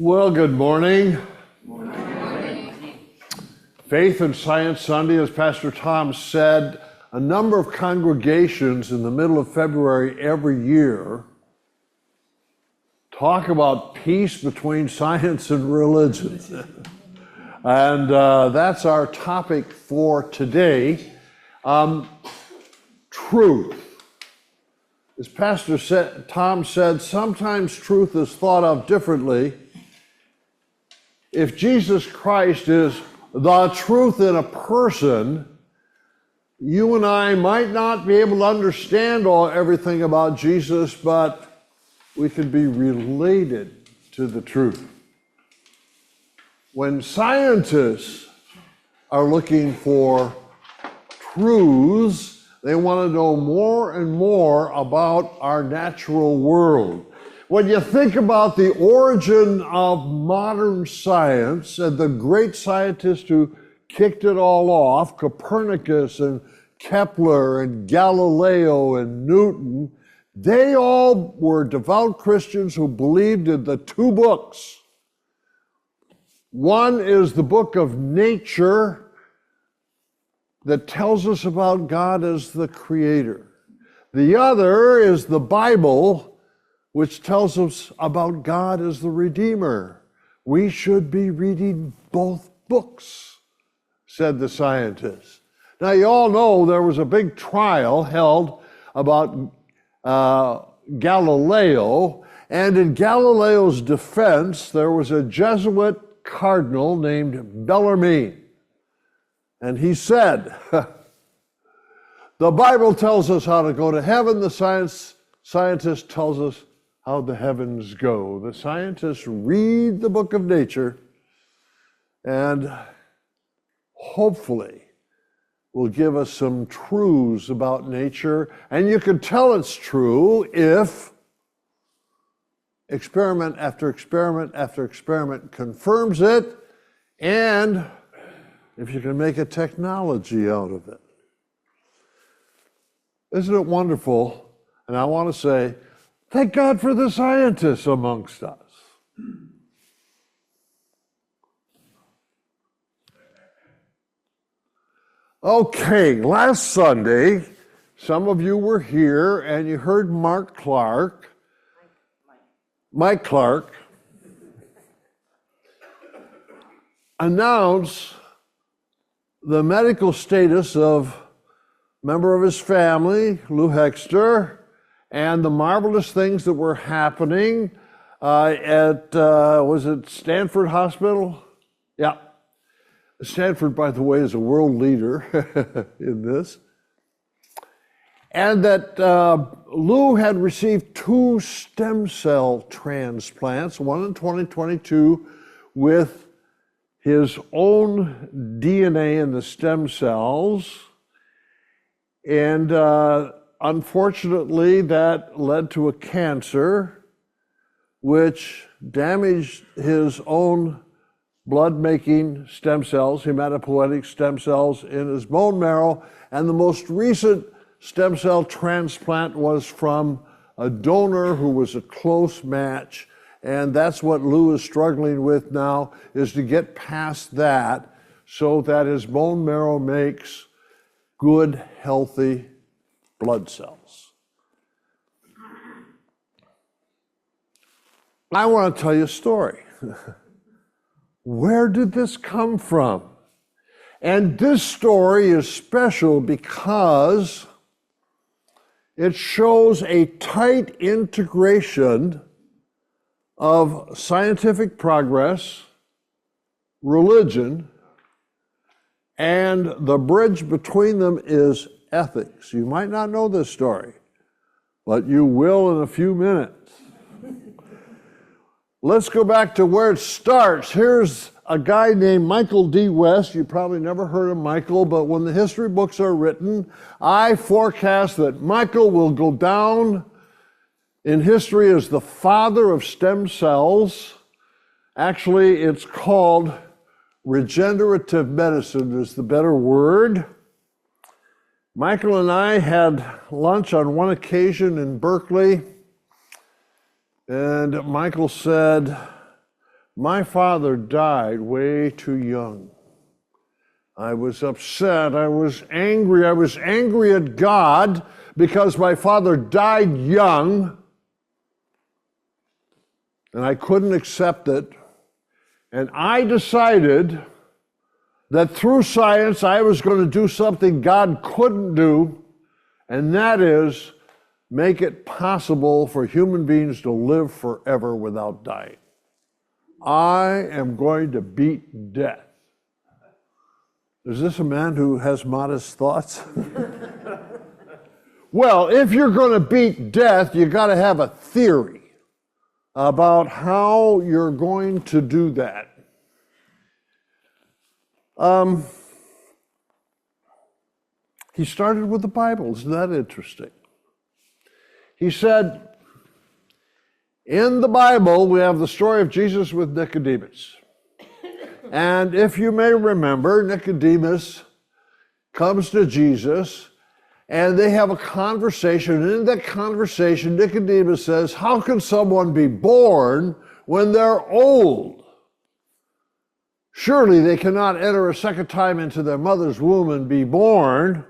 Well, good morning. Faith and Science Sunday, as Pastor Tom said, a number of congregations in the middle of February every year talk about peace between science and religion. And that's our topic for today. Truth. As Pastor Tom said, sometimes truth is thought of differently. If Jesus Christ is the truth in a person, you and I might not be able to understand everything about Jesus, but we can be related to the truth. When scientists are looking for truths, they want to know more and more about our natural world. When you think about the origin of modern science and the great scientists who kicked it all off, Copernicus and Kepler and Galileo and Newton, they all were devout Christians who believed in the two books. One is the book of nature that tells us about God as the creator. The other is the Bible, which tells us about God as the Redeemer. We should be reading both books, said the scientists. Now, you all know there was a big trial held about Galileo, and in Galileo's defense, there was a Jesuit cardinal named Bellarmine. And he said, the Bible tells us how to go to heaven, the scientist tells us how the heavens go. The scientists read the book of nature and hopefully will give us some truths about nature. And you can tell it's true if experiment after experiment after experiment confirms it, and if you can make a technology out of it. Isn't it wonderful? And I want to say, thank God for the scientists amongst us. Okay, last Sunday, some of you were here and you heard Mike Clark, announce the medical status of a member of his family, Lou Hexter, and the marvelous things that were happening at, was it Stanford Hospital? Yeah. Stanford, by the way, is a world leader in this. And that Lou had received 2 stem cell transplants, one in 2022 with his own DNA in the stem cells. And unfortunately, that led to a cancer which damaged his own blood-making stem cells, hematopoietic stem cells in his bone marrow. And the most recent stem cell transplant was from a donor who was a close match. And that's what Lou is struggling with now, is to get past that so that his bone marrow makes good, healthy blood cells. I want to tell you a story. Where did this come from? And this story is special because it shows a tight integration of scientific progress, religion, and the bridge between them is ethics. You might not know this story, but you will in a few minutes. Let's go back to where it starts. Here's a guy named Michael D. West. You probably never heard of Michael, but when the history books are written, I forecast that Michael will go down in history as the father of stem cells. Actually, it's called regenerative medicine is the better word. Michael and I had lunch on one occasion in Berkeley, and Michael said, My father died way too young. I was upset. I was angry. I was angry at God because my father died young, and I couldn't accept it. And I decided that through science I was going to do something God couldn't do, and that is make it possible for human beings to live forever without dying. I am going to beat death. Is this a man who has modest thoughts? Well, if you're going to beat death, you got to have a theory about how you're going to do that. He started with the Bible. Isn't that interesting? He said, in the Bible, we have the story of Jesus with Nicodemus. And if you may remember, Nicodemus comes to Jesus, and they have a conversation. And in that conversation, Nicodemus says, how can someone be born when they're old? Surely they cannot enter a second time into their mother's womb and be born.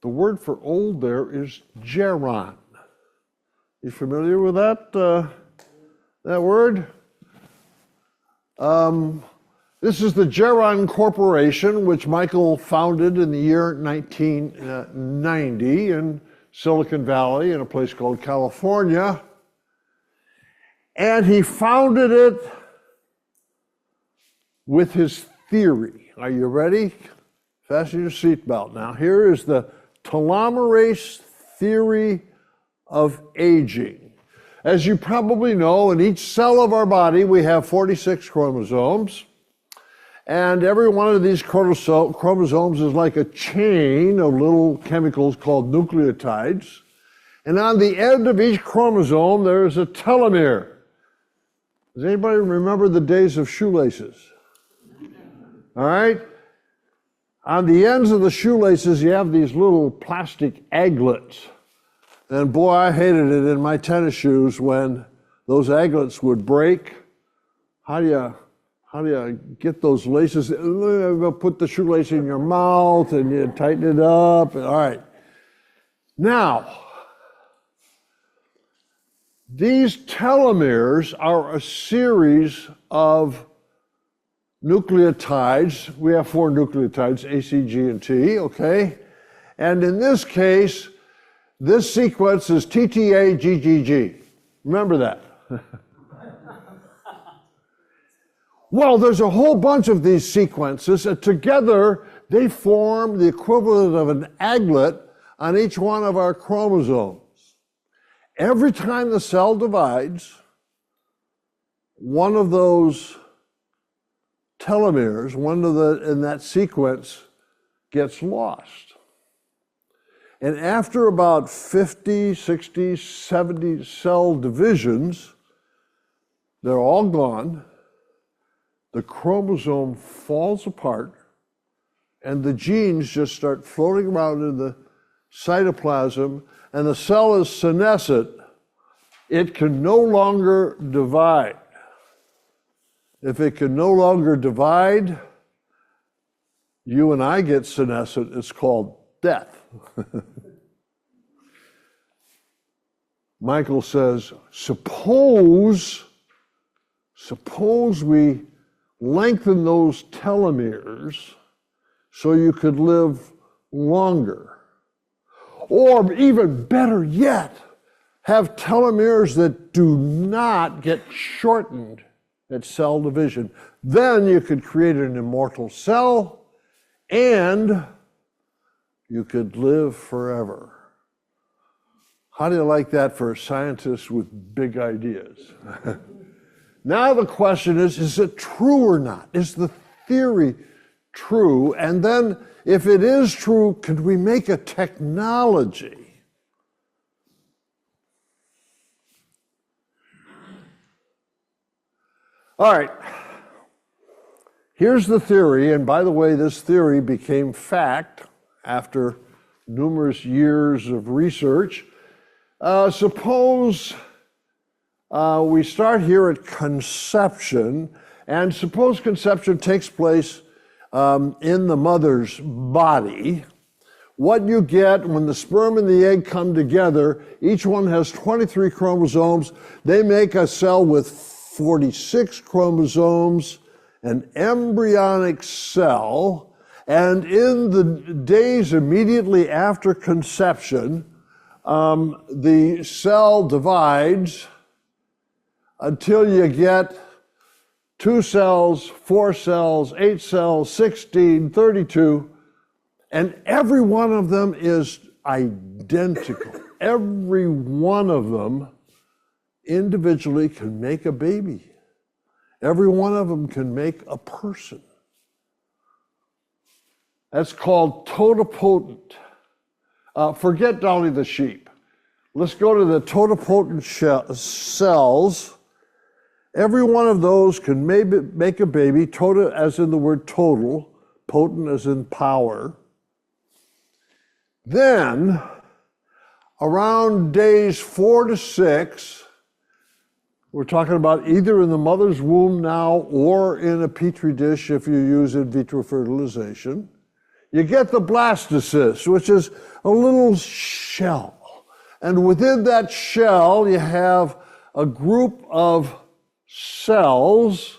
The word for old there is geron. You familiar with that word? This is the Geron Corporation, which Michael founded in the year 1990 in Silicon Valley in a place called California. And he founded it with his theory. Are you ready? Fasten your seatbelt. Now, here is the telomerase theory of aging. As you probably know, in each cell of our body, we have 46 chromosomes. And every one of these chromosomes is like a chain of little chemicals called nucleotides. And on the end of each chromosome, there is a telomere. Does anybody remember the days of shoelaces? All right? On the ends of the shoelaces, you have these little plastic aglets. And boy, I hated it in my tennis shoes when those aglets would break. How do you get those laces? Put the shoelace in your mouth and you tighten it up. All right. Now, these telomeres are a series of nucleotides. We have 4 nucleotides, A, C, G, and T, okay? And in this case, this sequence is TTA-GGG. Remember that. Well, there's a whole bunch of these sequences, and together they form the equivalent of an aglet on each one of our chromosomes. Every time the cell divides, one of those telomeres, in that sequence, gets lost. And after about 50, 60, 70 cell divisions, they're all gone. The chromosome falls apart, and the genes just start floating around in the cytoplasm, and the cell is senescent. It can no longer divide. If it can no longer divide, you and I get senescent. It's called death. Michael says, suppose we lengthen those telomeres so you could live longer. Or even better yet, have telomeres that do not get shortened at cell division. Then you could create an immortal cell and you could live forever. How do you like that for a scientist with big ideas? Now the question is it true or not? Is the theory true? And then, if it is true, could we make a technology? All right. Here's the theory, and by the way, this theory became fact after numerous years of research. Suppose We start here at conception, and suppose conception takes place in the mother's body. What you get when the sperm and the egg come together, each one has 23 chromosomes. They make a cell with 46 chromosomes, an embryonic cell, and in the days immediately after conception, the cell divides until you get 2 cells, 4 cells, 8 cells, 16, 32, and every one of them is identical. Every one of them individually can make a baby. Every one of them can make a person. That's called totipotent. Forget Dolly the sheep. Let's go to the totipotent cells. Every one of those can make a baby, tota as in the word total, potent as in power. Then, around days 4 to 6, we're talking about either in the mother's womb now or in a petri dish if you use in vitro fertilization, you get the blastocyst, which is a little shell. And within that shell, you have a group of cells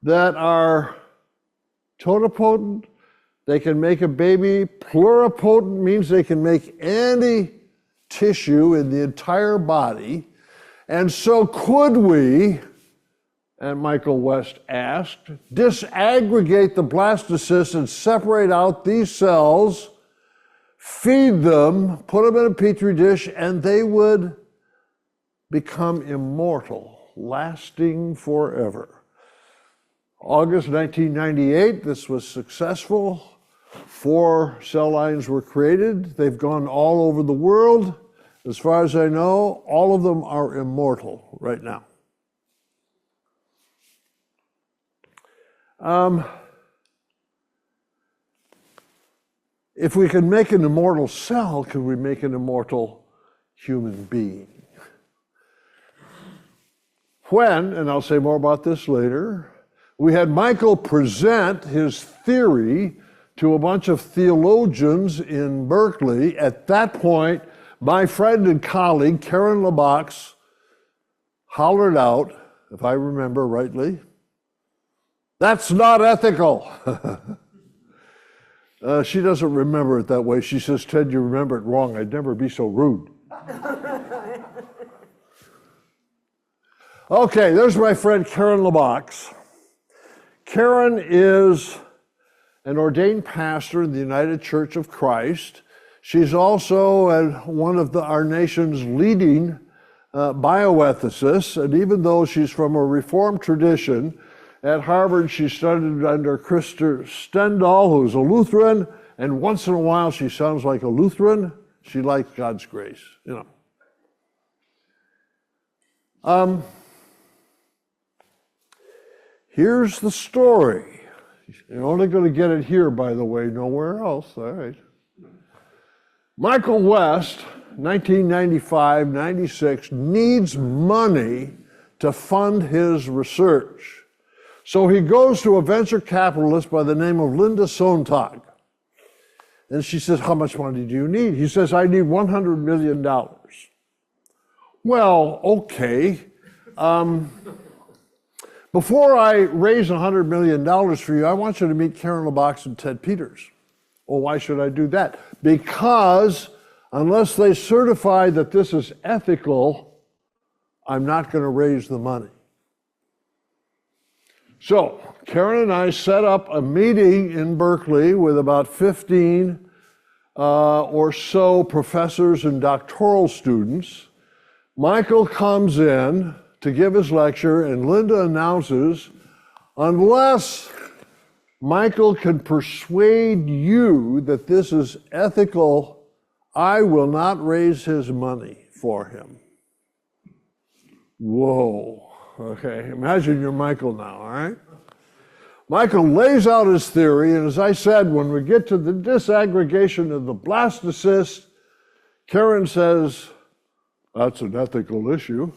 that are totipotent. They can make a baby. Pluripotent means they can make any tissue in the entire body. And so could we, and Michael West asked, disaggregate the blastocysts and separate out these cells, feed them, put them in a petri dish, and they would become immortal, lasting forever. August 1998, this was successful. 4 cell lines were created. They've gone all over the world. As far as I know, all of them are immortal right now. If we can make an immortal cell, can we make an immortal human being? When, and I'll say more about this later, we had Michael present his theory to a bunch of theologians in Berkeley. At that point, my friend and colleague, Karen LeBox, hollered out, if I remember rightly, "That's not ethical." She doesn't remember it that way. She says, "Ted, you remember it wrong. I'd never be so rude." Okay, there's my friend Karen LeBox. Karen is an ordained pastor in the United Church of Christ. She's also one of our nation's leading bioethicists, and even though she's from a Reformed tradition, at Harvard she studied under Krister Stendahl, who's a Lutheran, and once in a while she sounds like a Lutheran. She likes God's grace, you know. Here's the story. You're only going to get it here, by the way, nowhere else. All right. Michael West, 1995-96, needs money to fund his research. So he goes to a venture capitalist by the name of Linda Sontag. And she says, "How much money do you need?" He says, "I need $100 million. Well, okay. Before I raise $100 million for you, I want you to meet Karen LeBox and Ted Peters. Well, why should I do that? Because unless they certify that this is ethical, I'm not going to raise the money. So Karen and I set up a meeting in Berkeley with about 15 or so professors and doctoral students. Michael comes in to give his lecture, and Linda announces, unless Michael can persuade you that this is ethical, I will not raise his money for him. Whoa, okay, imagine you're Michael now, all right? Michael lays out his theory, and as I said, when we get to the disaggregation of the blastocyst, Karen says, "That's an ethical issue."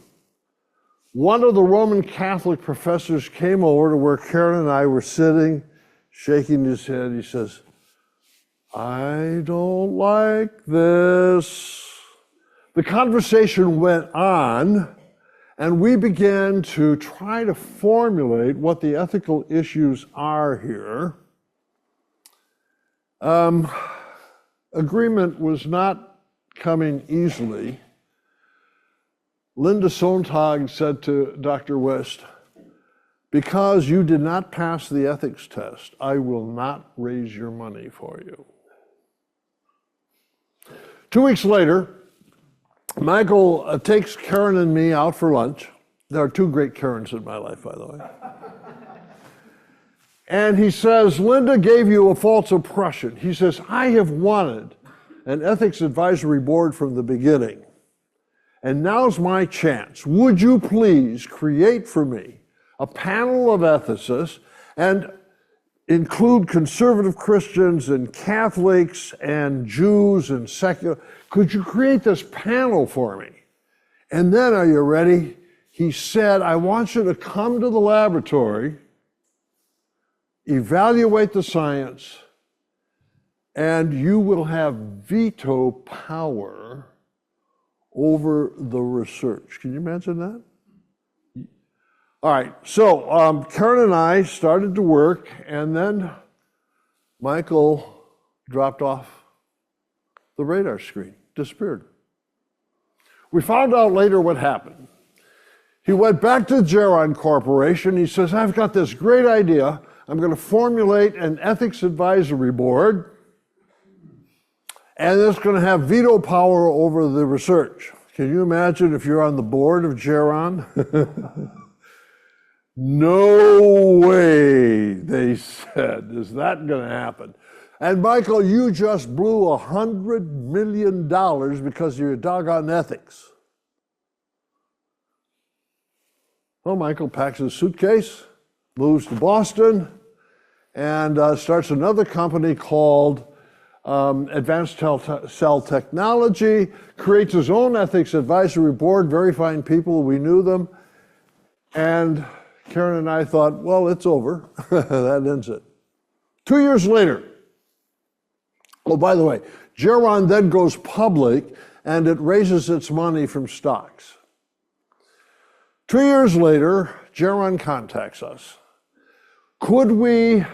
one of the Roman Catholic professors came over to where Karen and I were sitting, shaking his head. He says, "I don't like this." The conversation went on, and we began to try to formulate what the ethical issues are here. Agreement was not coming easily. Linda Sontag said to Dr. West, "Because you did not pass the ethics test, I will not raise your money for you." 2 weeks later, Michael takes Karen and me out for lunch. There are two great Karens in my life, by the way. And he says, "Linda gave you a false impression." He says, "I have wanted an ethics advisory board from the beginning. And now's my chance. Would you please create for me a panel of ethicists and include conservative Christians and Catholics and Jews and secular? Could you create this panel for me?" And then, are you ready? He said, "I want you to come to the laboratory, evaluate the science, and you will have veto power over the research." Can you imagine that? All right, so Karen and I started to work, and then Michael dropped off the radar screen, disappeared. We found out later what happened. He went back to Geron Corporation. He says, "I've got this great idea. I'm going to formulate an ethics advisory board, and it's going to have veto power over the research." Can you imagine if you're on the board of Geron? No way, they said, is that going to happen. And Michael, you just blew $100 million because of your doggone ethics. Well, Michael packs his suitcase, moves to Boston, and starts another company called Advanced Cell Technology, creates his own ethics advisory board, very fine people, we knew them. And Karen and I thought, well, it's over. That ends it. 2 years later, oh, by the way, Geron then goes public and it raises its money from stocks. 2 years later, Geron contacts us. Could we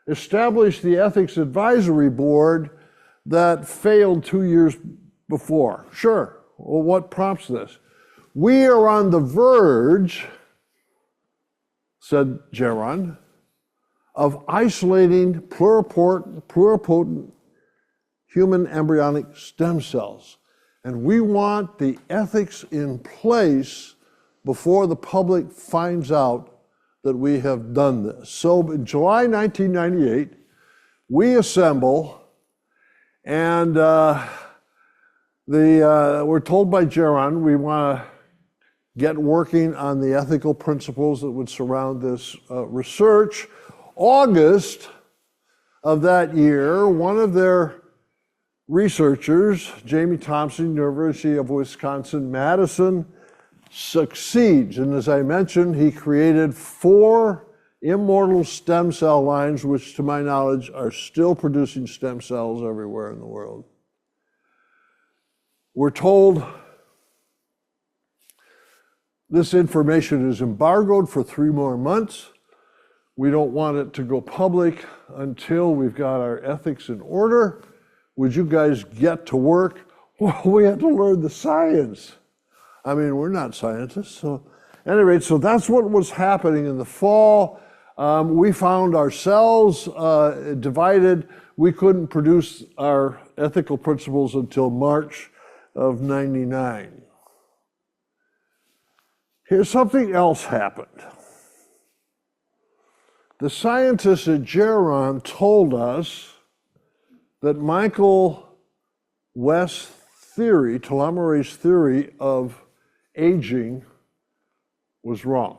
establish the ethics advisory board that failed 2 years before? Sure. Well, what prompts this? "We are on the verge," said Geron, "of isolating pluripotent human embryonic stem cells. And we want the ethics in place before the public finds out that we have done this." So in July 1998, we assemble, and we're told by Geron we want to get working on the ethical principles that would surround this research. August of that year, one of their researchers, Jamie Thompson, University of Wisconsin-Madison, succeeds. And as I mentioned, he created 4 immortal stem cell lines, which to my knowledge are still producing stem cells everywhere in the world. We're told this information is embargoed for 3 more months. We don't want it to go public until we've got our ethics in order. Would you guys get to work? Well, we had to learn the science. I mean, we're not scientists. So, at any rate, so that's what was happening in the fall. We found ourselves divided. We couldn't produce our ethical principles until March of '99. Here's something else happened. The scientists at Geron told us that Michael West's theory, telomerase theory of aging, was wrong.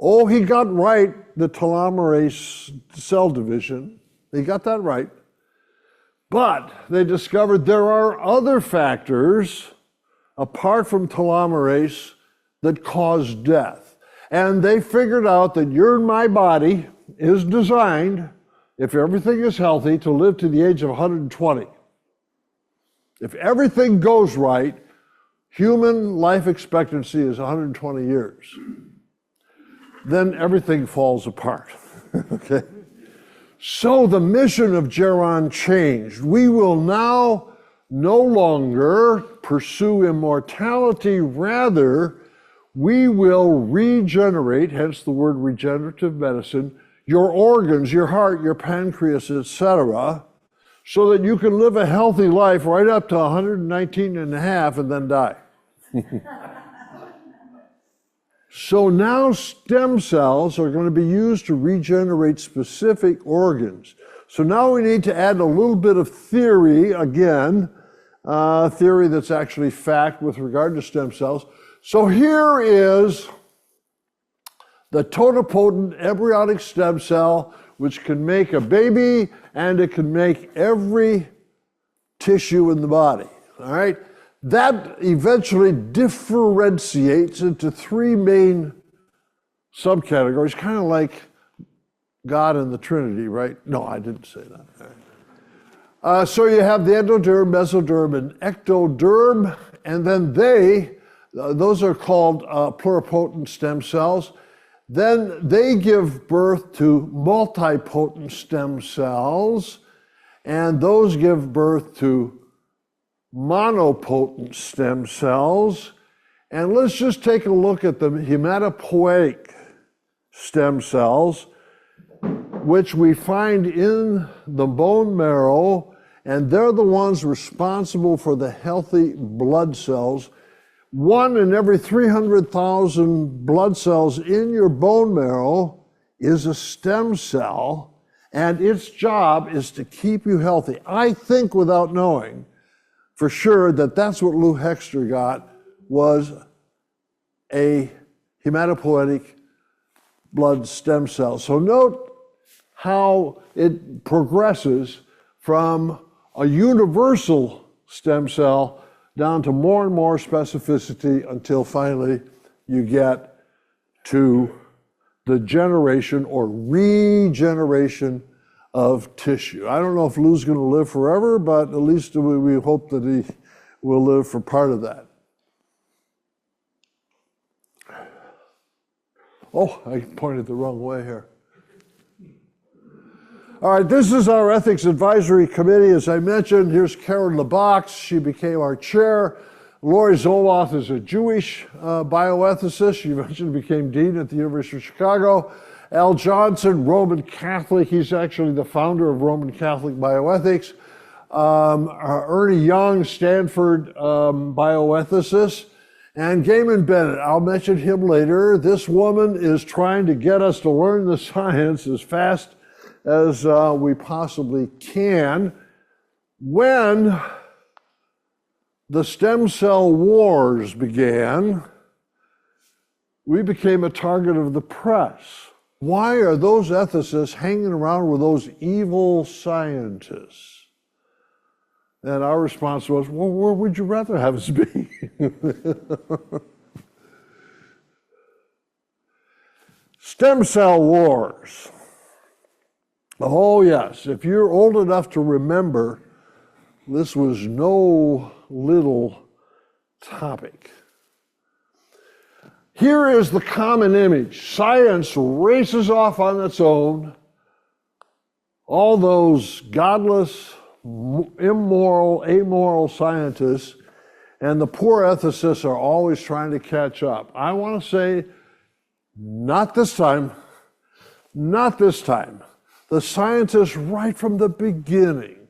Oh, he got right the telomerase cell division. He got that right. But they discovered there are other factors apart from telomerase that cause death. And they figured out that your and my body is designed, if everything is healthy, to live to the age of 120. If everything goes right, human life expectancy is 120 years. Then everything falls apart. Okay? So the mission of Geron changed. We will now no longer pursue immortality, rather, we will regenerate, hence the word regenerative medicine, your organs, your heart, your pancreas, etc., so that you can live a healthy life right up to 119 and a half and then die. So now stem cells are going to be used to regenerate specific organs. So now we need to add a little bit of theory again, theory that's actually fact with regard to stem cells. So here is the totipotent embryonic stem cell, which can make a baby and it can make every tissue in the body, all right? That eventually differentiates into three main subcategories, kind of like God and the Trinity, right? No, I didn't say that. So you have the endoderm, mesoderm, and ectoderm, and then those are called pluripotent stem cells. Then they give birth to multipotent stem cells, and those give birth to monopotent stem cells. And let's just take a look at the hematopoietic stem cells, which we find in the bone marrow, and they're the ones responsible for the healthy blood cells. 1 in every 300,000 blood cells in your bone marrow is a stem cell, and its job is to keep you healthy. I think, without knowing for sure, that that's what Lou Hexter got, was a hematopoietic blood stem cell. So note how it progresses from a universal stem cell down to more and more specificity until finally you get to the generation or regeneration of tissue. I don't know if Lou's going to live forever, but at least we hope that he will live for part of that. Oh, I pointed the wrong way here. All right, this is our Ethics Advisory Committee. As I mentioned, here's Karen LeBox. She became our chair. Lori Zoloth is a Jewish bioethicist. She eventually became dean at the University of Chicago. Al Johnson, Roman Catholic. He's actually the founder of Roman Catholic Bioethics. Ernie Young, Stanford bioethicist. And Gaiman Bennett, I'll mention him later. This woman is trying to get us to learn the science as fast as we possibly can. When the stem cell wars began, we became a target of the press. Why are those ethicists hanging around with those evil scientists? And our response was, well, where would you rather have us be? Stem cell wars. Oh yes, if you're old enough to remember, this was no little topic. Here is the common image. Science races off on its own. All those godless, immoral, amoral scientists, and the poor ethicists are always trying to catch up. I want to say, not this time. Not this time. The scientists, right from the beginning,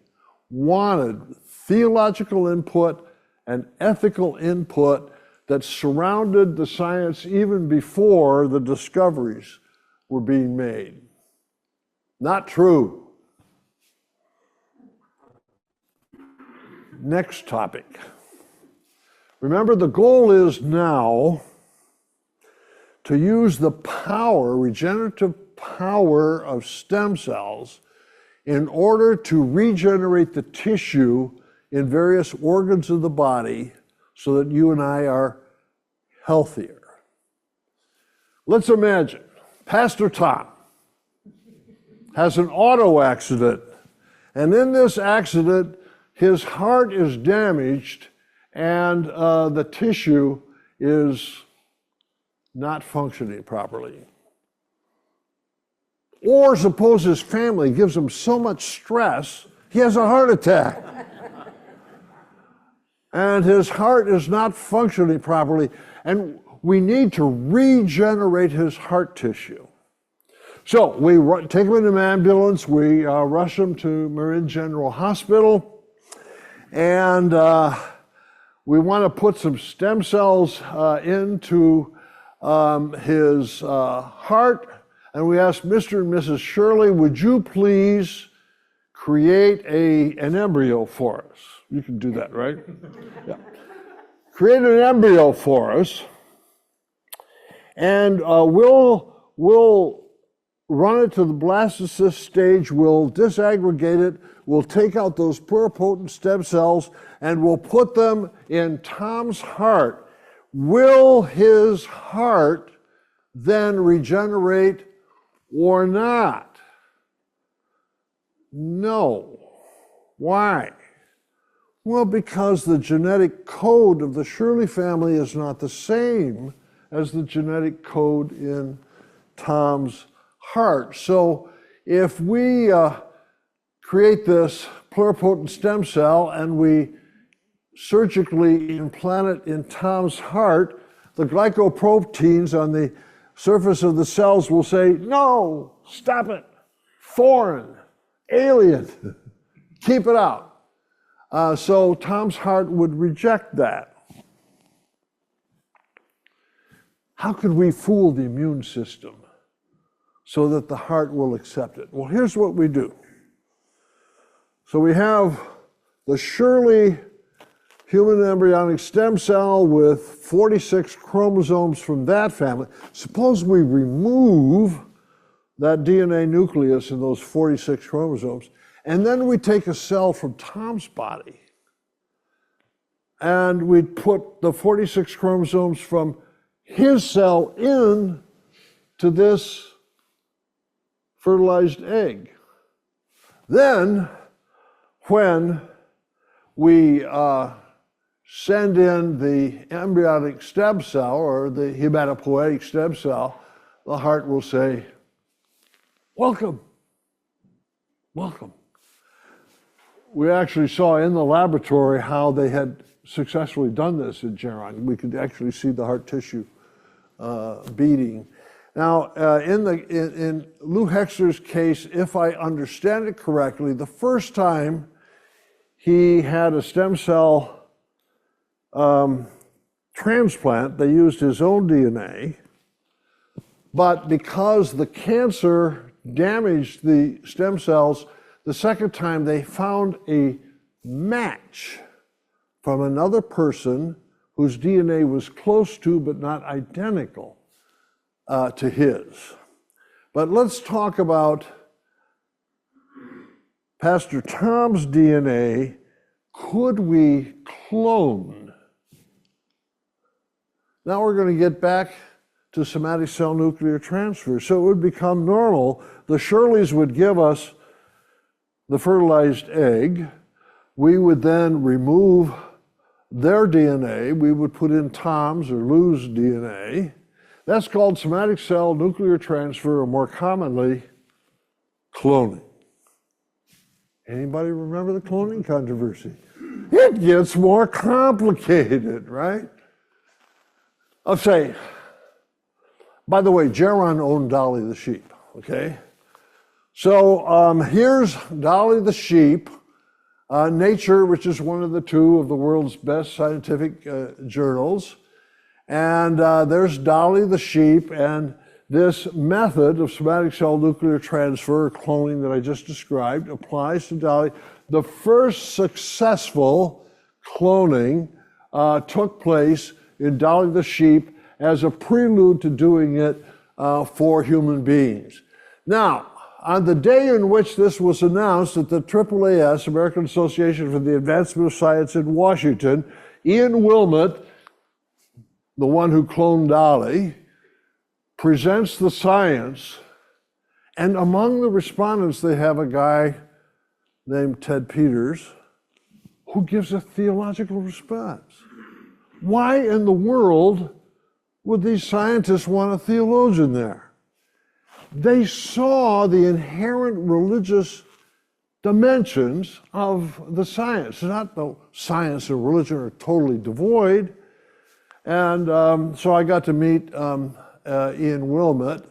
wanted theological input and ethical input that surrounded the science even before the discoveries were being made. Not true. Next topic. Remember, the goal is now to use the power, regenerative power of stem cells in order to regenerate the tissue in various organs of the body so that you and I are healthier. Let's imagine Pastor Tom has an auto accident, and in this accident, his heart is damaged and the tissue is not functioning properly. Or suppose his family gives him so much stress, he has a heart attack. And his heart is not functioning properly, and we need to regenerate his heart tissue. So we take him in an ambulance, we rush him to Marin General Hospital, and we want to put some stem cells into his heart, and we asked Mr. and Mrs. Shirley, would you please create an embryo for us? You can do that, right? Yeah. Create an embryo for us, and we'll run it to the blastocyst stage, we'll disaggregate it, we'll take out those pluripotent stem cells, and we'll put them in Tom's heart. Will his heart then regenerate or not? No. Why? Well, because the genetic code of the Shirley family is not the same as the genetic code in Tom's heart. So if we create this pluripotent stem cell and we surgically implant it in Tom's heart, the glycoproteins on the surface of the cells will say, no, stop it, foreign, alien, keep it out. So Tom's heart would reject that. How could we fool the immune system so that the heart will accept it? Well, here's what we do. So we have the Shirley human embryonic stem cell with 46 chromosomes from that family. Suppose we remove that DNA nucleus in those 46 chromosomes, and then we take a cell from Tom's body, and we put the 46 chromosomes from his cell in to this fertilized egg. Then, when we send in the embryonic stem cell or the hematopoietic stem cell, the heart will say, welcome, welcome. We actually saw in the laboratory how they had successfully done this in Geron. We could actually see the heart tissue beating. Now, in Lou Hexler's case, if I understand it correctly, the first time he had a stem cell transplant, they used his own DNA, but because the cancer damaged the stem cells, the second time they found a match from another person whose DNA was close to but not identical to his. But let's talk about Pastor Tom's DNA. Could we clone? Now we're going to get back to somatic cell nuclear transfer. So it would become normal. The Shirleys would give us the fertilized egg. We would then remove their DNA. We would put in Tom's or Lou's DNA. That's called somatic cell nuclear transfer, or more commonly, cloning. Anybody remember the cloning controversy? It gets more complicated, right? I'll say, by the way, Geron owned Dolly the sheep, okay? So here's Dolly the sheep. Nature, which is one of the two of the world's best scientific journals. And there's Dolly the sheep, and this method of somatic cell nuclear transfer, or cloning that I just described, applies to Dolly. The first successful cloning took place in Dolly the sheep as a prelude to doing it for human beings. Now, on the day in which this was announced at the AAAS, American Association for the Advancement of Science in Washington, Ian Wilmot, the one who cloned Dolly, presents the science, and among the respondents they have a guy named Ted Peters who gives a theological response. Why in the world would these scientists want a theologian there? They saw the inherent religious dimensions of the science. Not the science and religion are totally devoid. And so I got to meet Ian Wilmot.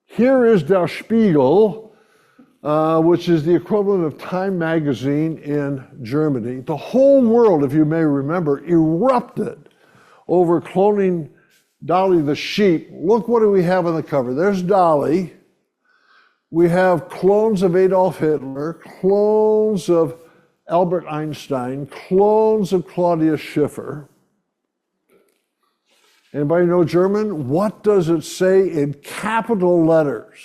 Here is Der Spiegel, which is the equivalent of Time magazine in Germany. The whole world, if you may remember, erupted over cloning Dolly the sheep. Look, what do we have on the cover? There's Dolly. We have clones of Adolf Hitler, clones of Albert Einstein, clones of Claudia Schiffer. Anybody know German? What does it say in capital letters?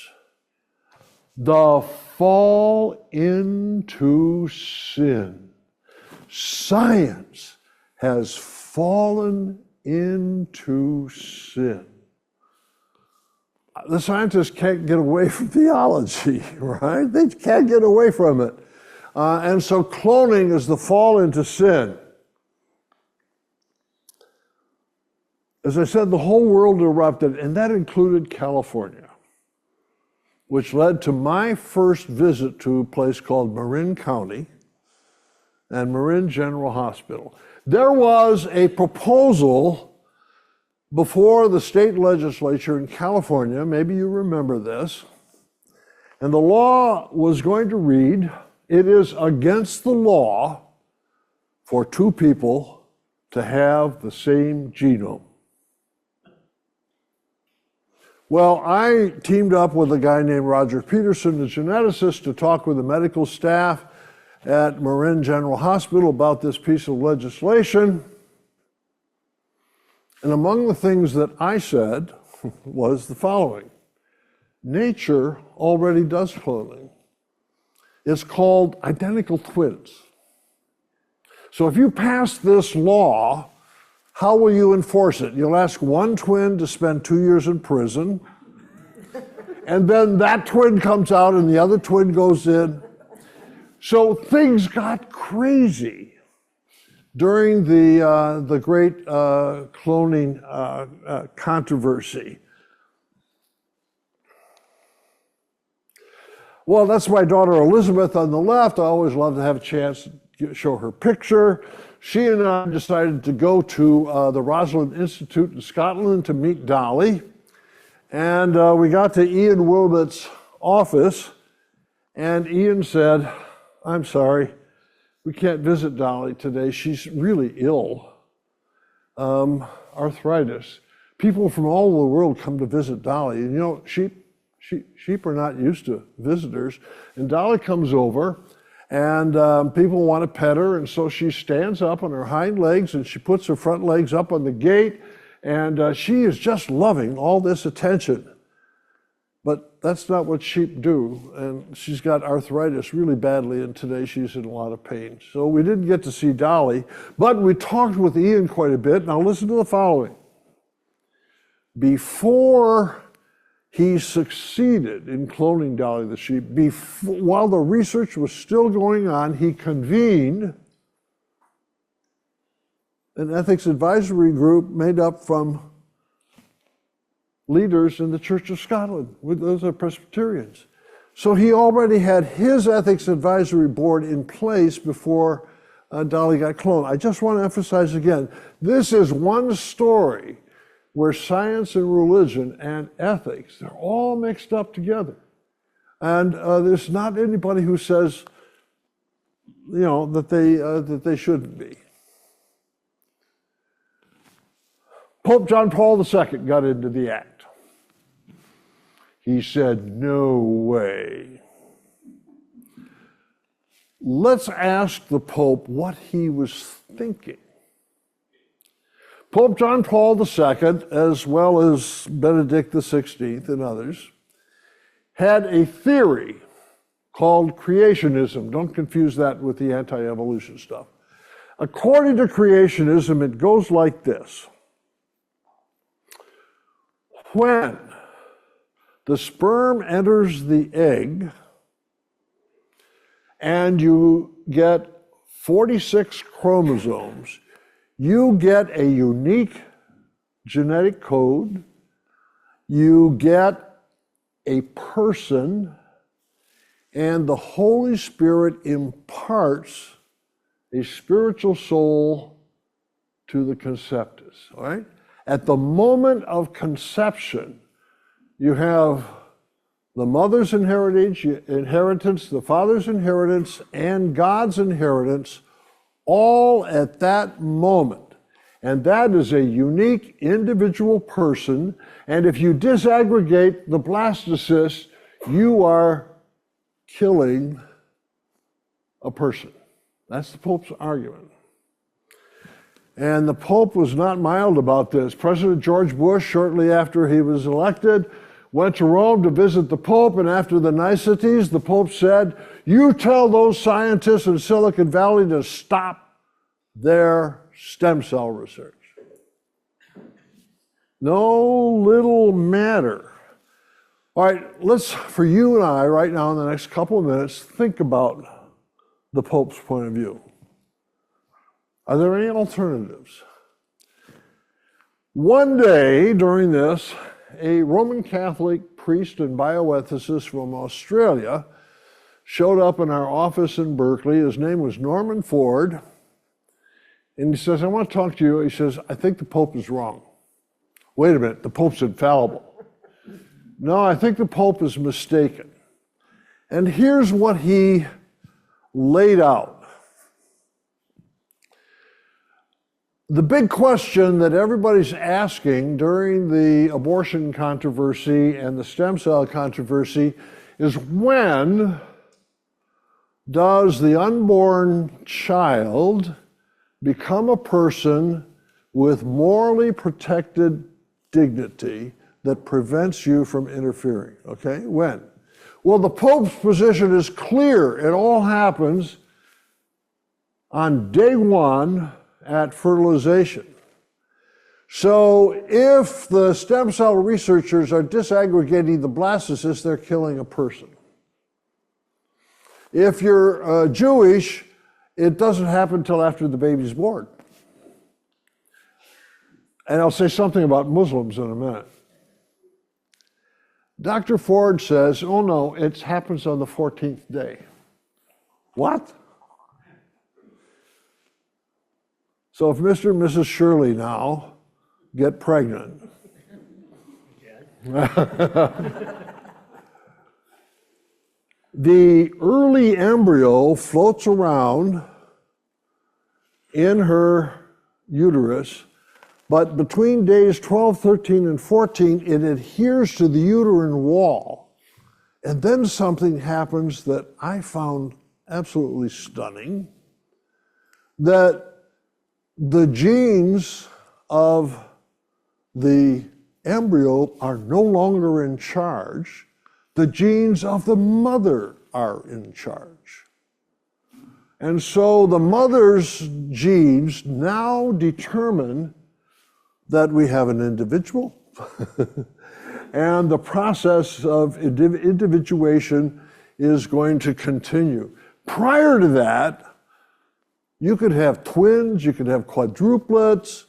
The fall into sin. Science has fallen into sin. The scientists can't get away from theology, right? They can't get away from it. And so cloning is the fall into sin. As I said, the whole world erupted, and that included California, which led to my first visit to a place called Marin County and Marin General Hospital. There was a proposal before the state legislature in California, maybe you remember this, and the law was going to read, it is against the law for two people to have the same genome. Well, I teamed up with a guy named Roger Peterson, a geneticist, to talk with the medical staff at Marin General Hospital about this piece of legislation. And among the things that I said was the following. Nature already does cloning. It's called identical twins. So if you pass this law, how will you enforce it? You'll ask one twin to spend 2 years in prison, and then that twin comes out and the other twin goes in. So things got crazy during the great cloning controversy. Well, that's my daughter Elizabeth on the left. I always love to have a chance to show her picture. She and I decided to go to the Rosalind Institute in Scotland to meet Dolly. And we got to Ian Wilmot's office, and Ian said, I'm sorry, we can't visit Dolly today. She's really ill. Arthritis. People from all over the world come to visit Dolly. And you know, sheep are not used to visitors. And Dolly comes over, and people want to pet her, and so she stands up on her hind legs, and she puts her front legs up on the gate, and she is just loving all this attention. But that's not what sheep do, and she's got arthritis really badly, and today she's in a lot of pain. So we didn't get to see Dolly, but we talked with Ian quite a bit. Now listen to the following. Before he succeeded in cloning Dolly the sheep, while the research was still going on, he convened an ethics advisory group made up from leaders in the Church of Scotland. Those are Presbyterians. So he already had his ethics advisory board in place before Dolly got cloned. I just want to emphasize again, this is one story where science and religion and ethics, they're all mixed up together. And there's not anybody who says, you know, that they shouldn't be. Pope John Paul II got into the act. He said, no way. Let's ask the Pope what he was thinking. Pope John Paul II, as well as Benedict XVI and others, had a theory called creationism. Don't confuse that with the anti-evolution stuff. According to creationism, it goes like this. When the sperm enters the egg and you get 46 chromosomes, you get a unique genetic code, you get a person, and the Holy Spirit imparts a spiritual soul to the conceptus, all right? At the moment of conception, you have the mother's inheritance, the father's inheritance, and God's inheritance all at that moment. And that is a unique individual person. And if you disaggregate the blastocyst, you are killing a person. That's the Pope's argument. And the Pope was not mild about this. President George Bush, shortly after he was elected, went to Rome to visit the Pope, and after the niceties, the Pope said, "You tell those scientists in Silicon Valley to stop their stem cell research." No little matter. All right, let's, for you and I, right now in the next couple of minutes, think about the Pope's point of view. Are there any alternatives? One day during this, a Roman Catholic priest and bioethicist from Australia showed up in our office in Berkeley. His name was Norman Ford. And he says, "I want to talk to you." He says, "I think the Pope is wrong." Wait a minute, the Pope's infallible. No, I think the Pope is mistaken. And here's what he laid out. The big question that everybody's asking during the abortion controversy and the stem cell controversy is, when does the unborn child become a person with morally protected dignity that prevents you from interfering? Okay, when? Well, the Pope's position is clear. It all happens on day one at fertilization. So if the stem cell researchers are disaggregating the blastocyst, they're killing a person. If you're Jewish, it doesn't happen until after the baby's born. And I'll say something about Muslims in a minute. Dr. Ford says, "Oh no, it happens on the 14th day." What? So if Mr. and Mrs. Shirley now get pregnant, the early embryo floats around in her uterus, but between days 12, 13, and 14, it adheres to the uterine wall. And then something happens that I found absolutely stunning, that the genes of the embryo are no longer in charge. The genes of the mother are in charge. And so the mother's genes now determine that we have an individual, and the process of individuation is going to continue. Prior to that, you could have twins, you could have quadruplets.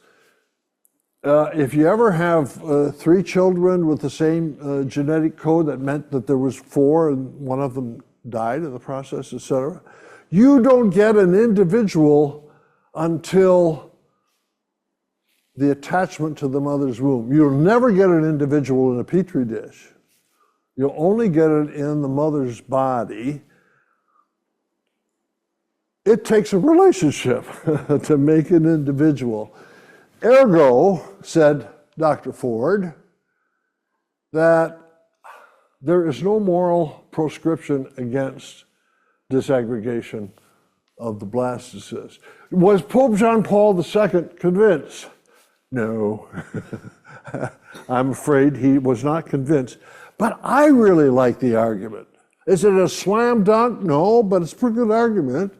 If you ever have 3 children with the same genetic code, that meant that there was 4 and one of them died in the process, etc. You don't get an individual until the attachment to the mother's womb. You'll never get an individual in a petri dish. You'll only get it in the mother's body. It takes a relationship to make an individual. Ergo, said Dr. Ford, that there is no moral proscription against disaggregation of the blastocyst. Was Pope John Paul II convinced? No. I'm afraid he was not convinced. But I really like the argument. Is it a slam dunk? No, but it's a pretty good argument.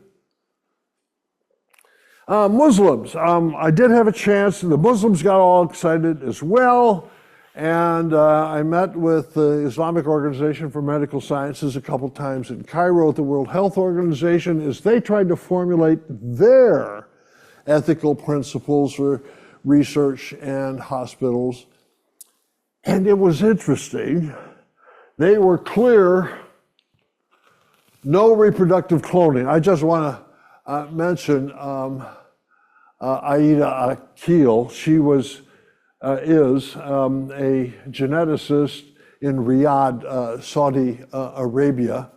Muslims, I did have a chance, the Muslims got all excited as well, and I met with the Islamic Organization for Medical Sciences a couple times in Cairo at the World Health Organization as they tried to formulate their ethical principles for research and hospitals. And it was interesting. They were clear, no reproductive cloning. I just want to mention Aida Akil. She is a geneticist in Riyadh, Saudi Arabia,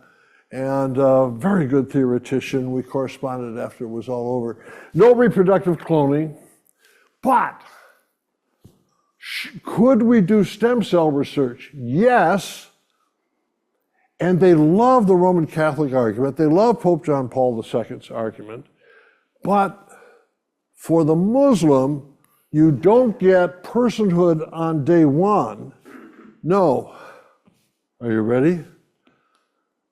and a very good theoretician. We corresponded after it was all over. No reproductive cloning, but could we do stem cell research? Yes. And they love the Roman Catholic argument. They love Pope John Paul II's argument. But for the Muslim, you don't get personhood on day one. No. Are you ready?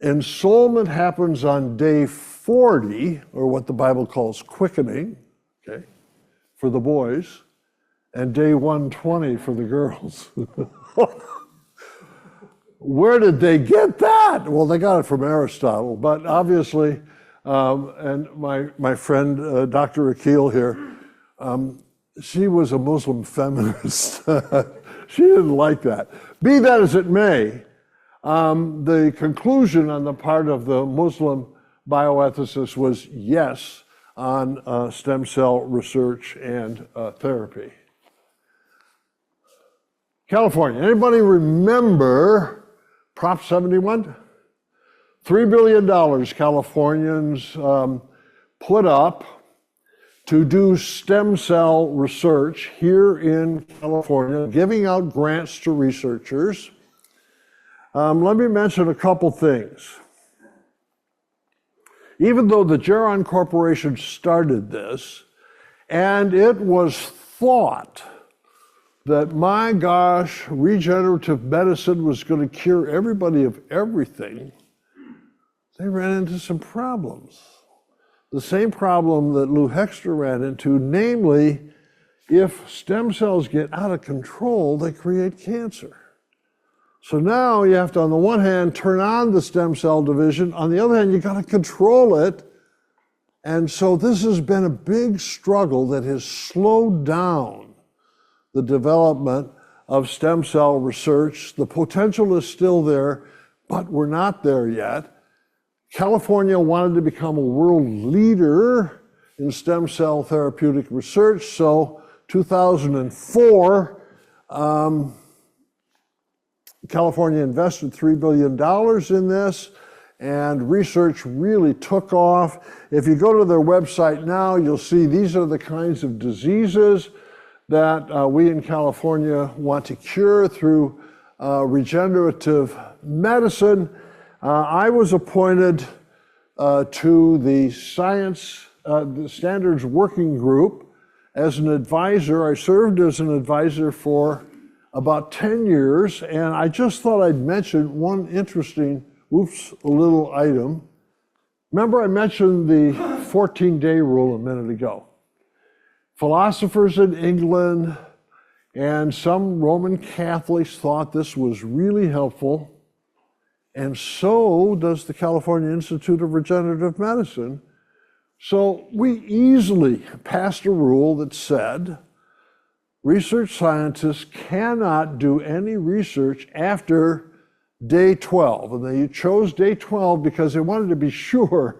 Ensoulment happens on day 40, or what the Bible calls quickening, okay, for the boys, and day 120 for the girls. Where did they get that? Well, they got it from Aristotle, but obviously, and my friend, Dr. Akil here, she was a Muslim feminist. She didn't like that. Be that as it may, the conclusion on the part of the Muslim bioethicists was yes on stem cell research and therapy. California, anybody remember Prop 71? $3 billion Californians put up to do stem cell research here in California, giving out grants to researchers. Let me mention a couple things. Even though the Geron Corporation started this, and it was thought that, my gosh, regenerative medicine was going to cure everybody of everything, they ran into some problems. The same problem that Lou Hexter ran into, namely, if stem cells get out of control, they create cancer. So now you have to, on the one hand, turn on the stem cell division. On the other hand, you got to control it. And so this has been a big struggle that has slowed down the development of stem cell research. The potential is still there, but we're not there yet. California wanted to become a world leader in stem cell therapeutic research, so 2004, California invested $3 billion in this, and research really took off. If you go to their website now, you'll see these are the kinds of diseases that we in California want to cure through regenerative medicine. I was appointed to the the Standards Working Group as an advisor. I served as an advisor for about 10 years, and I just thought I'd mention one interesting, little item. Remember I mentioned the 14-day rule a minute ago. Philosophers in England and some Roman Catholics thought this was really helpful, and so does the California Institute of Regenerative Medicine. So we easily passed a rule that said research scientists cannot do any research after day 12. And they chose day 12 because they wanted to be sure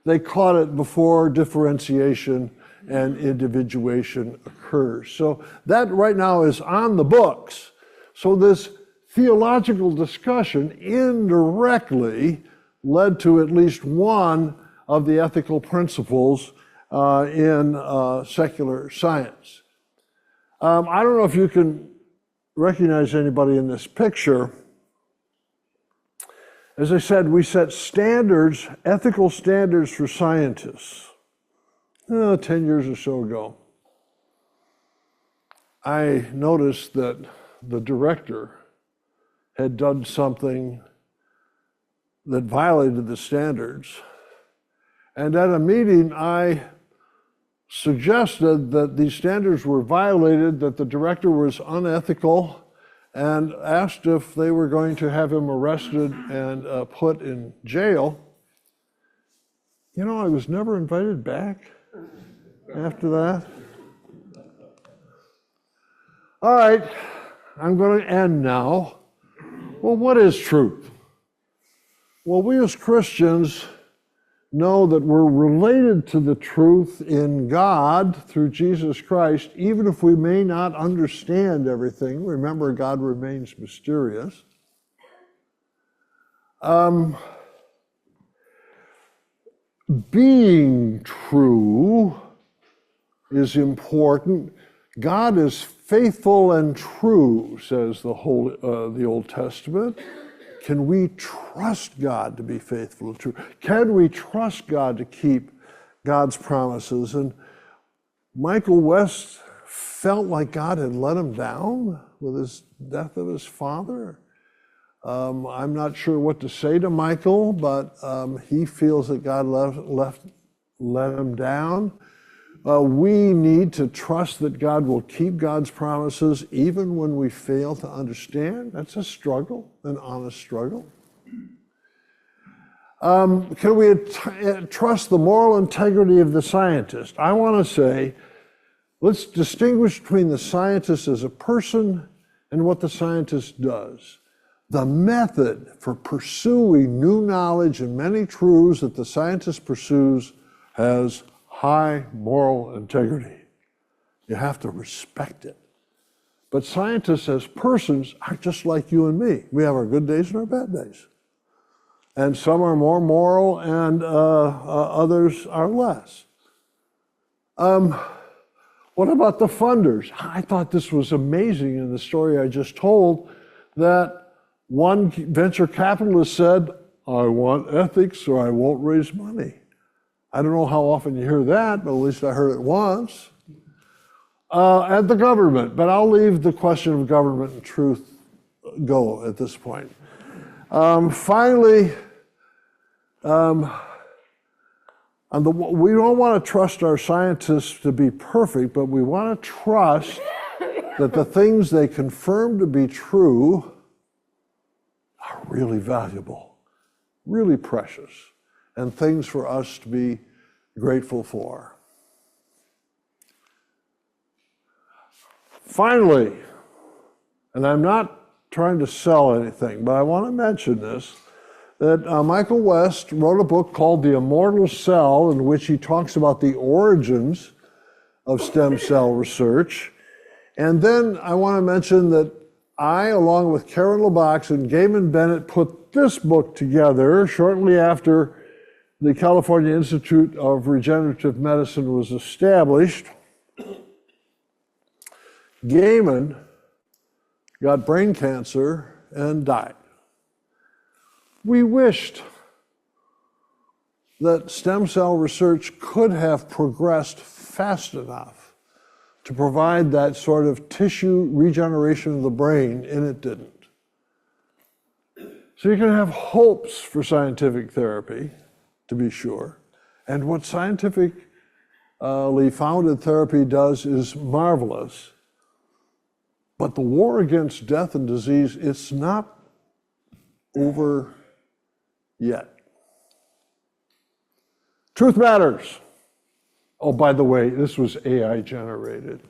they caught it before differentiation and individuation occurs. So that right now is on the books. So this theological discussion indirectly led to at least one of the ethical principles in secular science. I don't know if you can recognize anybody in this picture. As I said, we set standards, ethical standards for scientists 10 years or so ago. I noticed that the director had done something that violated the standards. And at a meeting, I suggested that these standards were violated, that the director was unethical, and asked if they were going to have him arrested and put in jail. You know, I was never invited back after that. All right, I'm going to end now. Well, what is truth? Well, we as Christians know that we're related to the truth in God through Jesus Christ, even if we may not understand everything. Remember, God remains mysterious. Being true is important. God is faithful and true, says the Old Testament. Can we trust God to be faithful and true? Can we trust God to keep God's promises? And Michael West felt like God had let him down with his death of his father. I'm not sure what to say to Michael, but he feels that God let him down. We need to trust that God will keep God's promises even when we fail to understand. That's a struggle, an honest struggle. Can we trust the moral integrity of the scientist? I want to say, let's distinguish between the scientist as a person and what the scientist does. The method for pursuing new knowledge and many truths that the scientist pursues has high moral integrity. You have to respect it. But scientists as persons are just like you and me. We have our good days and our bad days. And some are more moral and others are less. What about the funders? I thought this was amazing in the story I just told, that one venture capitalist said, I want ethics or I won't raise money. I don't know how often you hear that, but at least I heard it once. And the government, but I'll leave the question of government and truth go at this point. Finally, we don't want to trust our scientists to be perfect, but we want to trust that the things they confirm to be true are really valuable, really precious, and things for us to be grateful for. Finally, and I'm not trying to sell anything, but I want to mention this, that Michael West wrote a book called The Immortal Cell, in which he talks about the origins of stem cell research. And then I want to mention that I, along with Karen LaBox and Gaiman Bennett, put this book together shortly after the California Institute of Regenerative Medicine was established. Gaiman got brain cancer and died. We wished that stem cell research could have progressed fast enough to provide that sort of tissue regeneration of the brain, and it didn't. So you can have hopes for scientific therapy, to be sure, and what scientifically founded therapy does is marvelous, but the war against death and disease, it's not over yet. Truth matters. Oh, by the way, this was AI generated.